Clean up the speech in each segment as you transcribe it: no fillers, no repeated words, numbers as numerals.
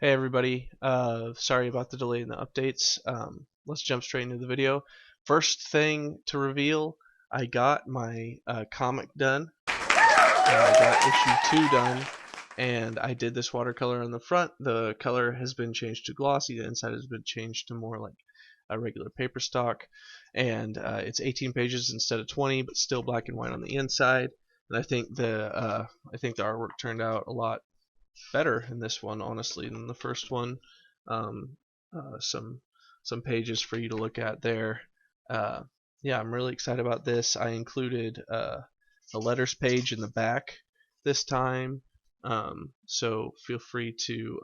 Hey everybody, sorry about the delay in the updates. Let's jump straight into the video. First thing to reveal, I got my comic done. I got issue 2 done, and I did this watercolor on the front. The color has been changed to glossy, the inside has been changed to more like a regular paper stock, and it's 18 pages instead of 20, but still black and white on the inside. And I think the artwork turned out a lot better in this one, honestly, than the first one. Um, some pages for you to look at there. Uh, yeah, I'm really excited about this. I included a letters page in the back this time, so feel free to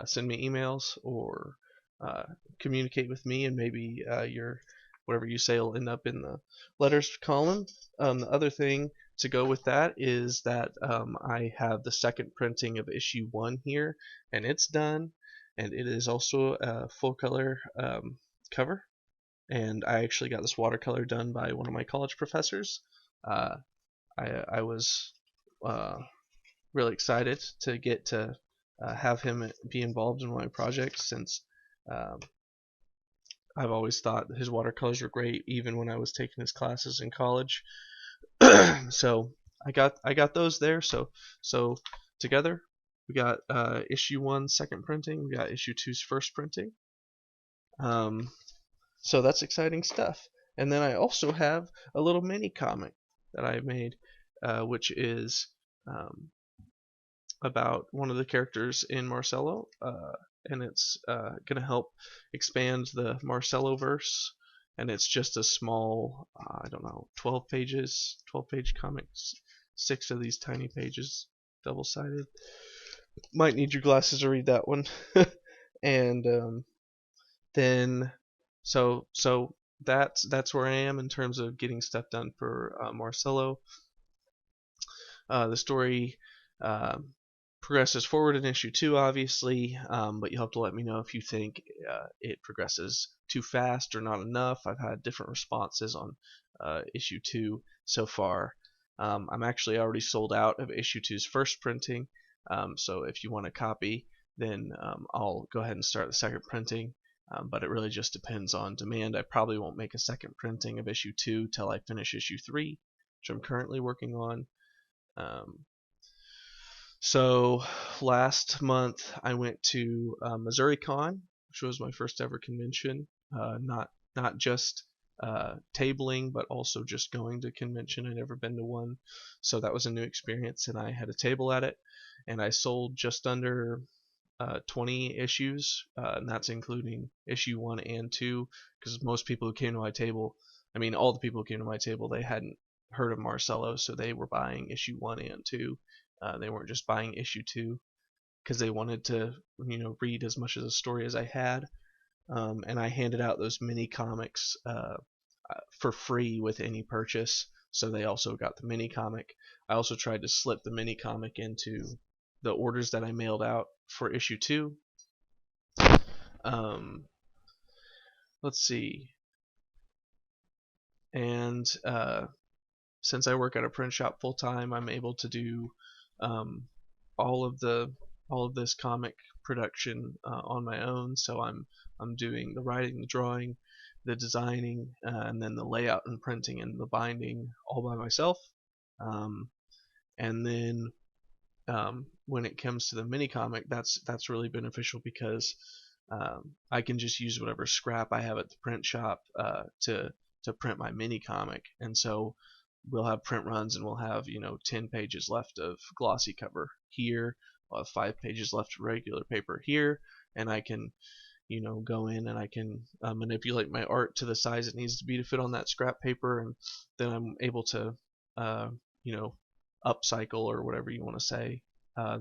send me emails or uh, communicate with me, and maybe your whatever you say will end up in the letters column. The other thing to go with that is that I have the second printing of issue 1 here, and it's done, and it is also a full color cover. And I actually got this watercolor done by one of my college professors. Uh, I was uh, really excited to get to have him be involved in my project, since um, I've always thought his watercolors were great, even when I was taking his classes in college. So I got those there. So together we got issue 1 second printing, we got issue 2's first printing. Um, so that's exciting stuff. And then I also have a little mini comic that I made, which is um, about one of the characters in Marcelo, and it's going to help expand the Marcelo verse. And it's just a small, I don't know, 12 pages, 12-page comics, 6 of these tiny pages, double-sided. Might need your glasses to read that one. And then, so that's where I am in terms of getting stuff done for Marcelo. The story progresses forward in issue 2, obviously, but you'll have to let me know if you think it progresses too fast or not enough. I've had different responses on issue 2 so far. I'm actually already sold out of issue 2's first printing, so if you want a copy, then I'll go ahead and start the second printing. But it really just depends on demand. I probably won't make a second printing of issue 2 till I finish issue 3, which I'm currently working on. Um, so last month I went to MissouriCon, which was my first ever convention. Not just tabling, but also just going to convention. I'd never been to one, so that was a new experience. And I had a table at it, and I sold just under 20 issues, and that's including issue 1 and 2. Because most people who came to my table, I mean, all the people who came to my table, they hadn't heard of Marcelo, so they were buying issue 1 and 2. They weren't just buying issue 2 because they wanted to, read as much of the story as I had. And I handed out those mini comics for free with any purchase, so they also got the mini comic. I also tried to slip the mini comic into the orders that I mailed out for issue 2. Um, let's see. And since I work at a print shop full time, I'm able to do um, all of this comic production on my own. So I'm doing the writing, the drawing, the designing, and then the layout and printing and the binding all by myself. And then when it comes to the mini comic, that's really beneficial because I can just use whatever scrap I have at the print shop to print my mini comic. And so we'll have print runs, and we'll have 10 pages left of glossy cover here. We'll have 5 pages left of regular paper here, and I can go in and I can manipulate my art to the size it needs to be to fit on that scrap paper, and then I'm able to uh, you know upcycle, or whatever you want to say,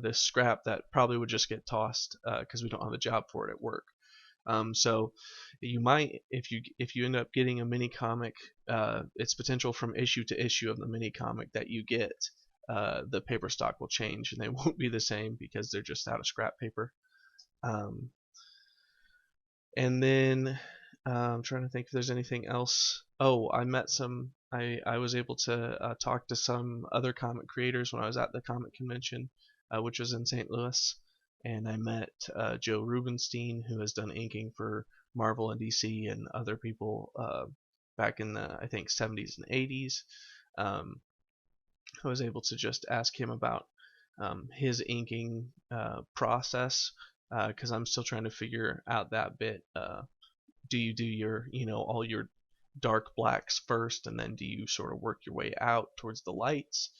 this scrap that probably would just get tossed because we don't have a job for it at work. So you might, if you end up getting a mini comic, its potential from issue to issue of the mini comic that you get, the paper stock will change, and they won't be the same because they're just out of scrap paper. Um, and then I'm trying to think if there's anything else. Oh, I met some. I was able to talk to some other comic creators when I was at the comic convention, which was in St. Louis, and I met Joe Rubenstein, who has done inking for Marvel and DC and other people back in the, I think, 70s and 80s. Um, I was able to just ask him about his inking process because I'm still trying to figure out that bit. Do you do your, all your dark blacks first, and then do you sort of work your way out towards the lights,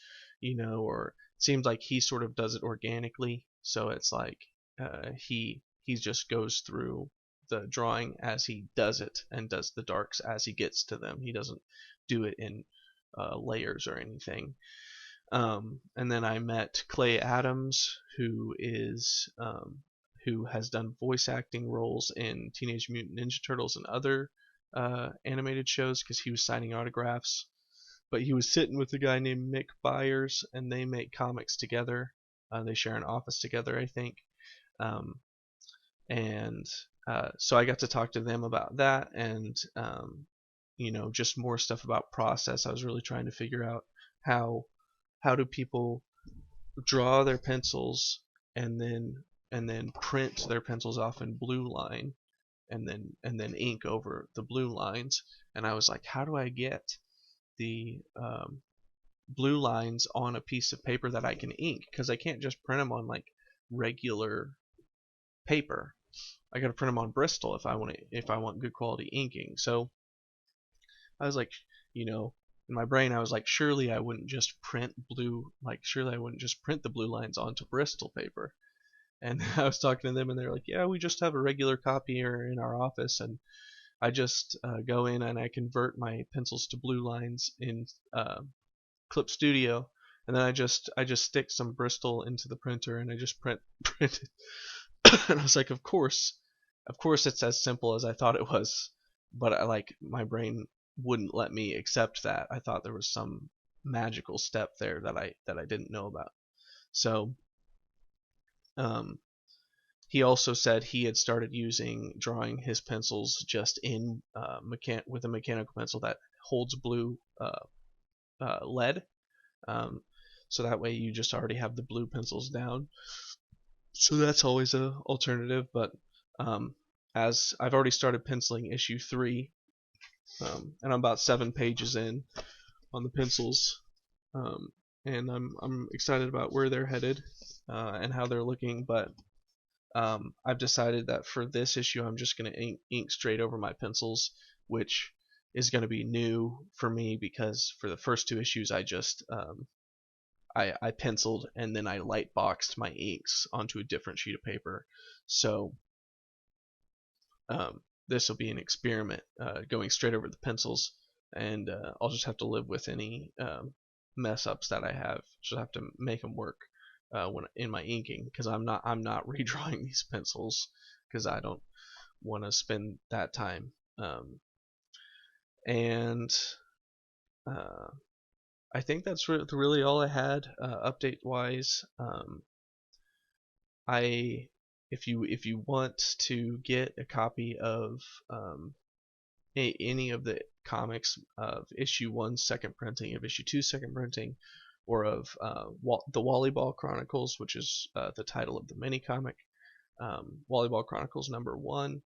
or it seems like he sort of does it organically, so it's like he just goes through the drawing as he does it and does the darks as he gets to them. He doesn't do it in layers or anything. And then I met Clay Adams, who has done voice acting roles in Teenage Mutant Ninja Turtles and other animated shows because he was signing autographs. But he was sitting with a guy named Mick Byers, and they make comics together. They share an office together, I think. Um, and so I got to talk to them about that, and just more stuff about process. I was really trying to figure out how do people draw their pencils and then print their pencils off in blue line and then ink over the blue lines. And I was like, how do I get the blue lines on a piece of paper that I can ink? Because I can't just print them on like regular paper. I got to print them on Bristol if I want good quality inking. So I was like, in my brain I was like, surely I wouldn't just print the blue lines onto Bristol paper. And I was talking to them, and they're like, yeah, we just have a regular copier in our office, and I just go in and I convert my pencils to blue lines in Clip Studio, and then I just stick some Bristol into the printer and I just print it. And I was like, of course it's as simple as I thought it was, but my brain wouldn't let me accept that. I thought there was some magical step there that I didn't know about. So um, he also said he had started drawing his pencils just in with a mechanical pencil that holds blue lead. Um, so that way you just already have the blue pencils down. So that's always a alternative. But as I've already started penciling issue 3, and I'm about 7 pages in on the pencils, and I'm excited about where they're headed and how they're looking. But I've decided that for this issue I'm just going to ink straight over my pencils, which is going to be new for me because for the first 2 issues I just I penciled and then I light boxed my inks onto a different sheet of paper. So this will be an experiment going straight over the pencils, and I'll just have to live with any mess ups that I have. Just have to make them work when in my inking, because I'm not redrawing these pencils because I don't want to spend that time. And I think that's really all I had update wise. I if you want to get a copy of any of the comics of issue 1 second printing, of issue 2 second printing, or of the Volleyball Chronicles, which is the title of the mini comic, Volleyball Chronicles #1.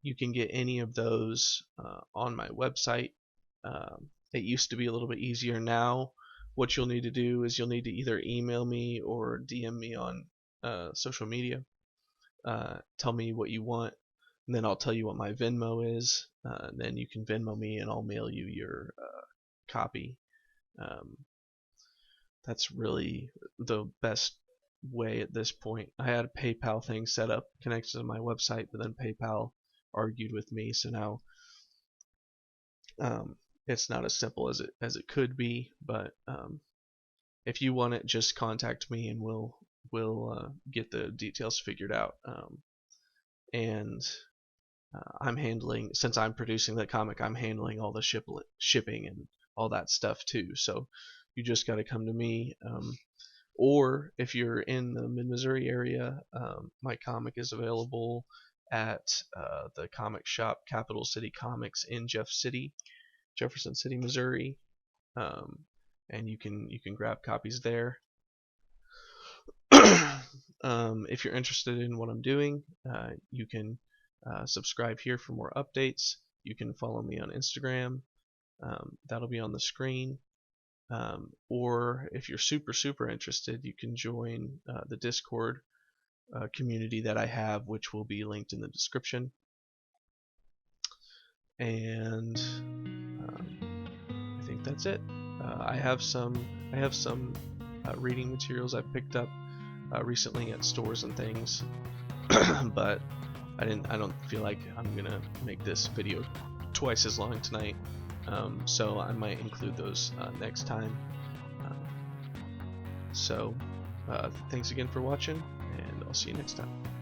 You can get any of those on my website. It used to be a little bit easier. Now what you'll need to do is you'll need to either email me or DM me on social media. Tell me what you want, and then I'll tell you what my Venmo is. And then you can Venmo me, and I'll mail you your copy. That's really the best way at this point. I had a PayPal thing set up connected to my website, but then PayPal argued with me, so now it's not as simple as it could be. But if you want it, just contact me and we'll get the details figured out. And I'm handling, since I'm producing the comic, I'm handling all the shipping and all that stuff too. So you just got to come to me. Or if you're in the Mid-Missouri area, my comic is available at the comic shop Capital City Comics in Jefferson City, Missouri, and you can grab copies there. If you're interested in what I'm doing, you can subscribe here for more updates. You can follow me on Instagram. That'll be on the screen. Or if you're super interested, you can join the Discord community that I have, which will be linked in the description. And I think that's it. I have some reading materials I picked up recently at stores and things, but I don't feel like I'm gonna make this video twice as long tonight, so I might include those next time. So thanks again for watching, and I'll see you next time.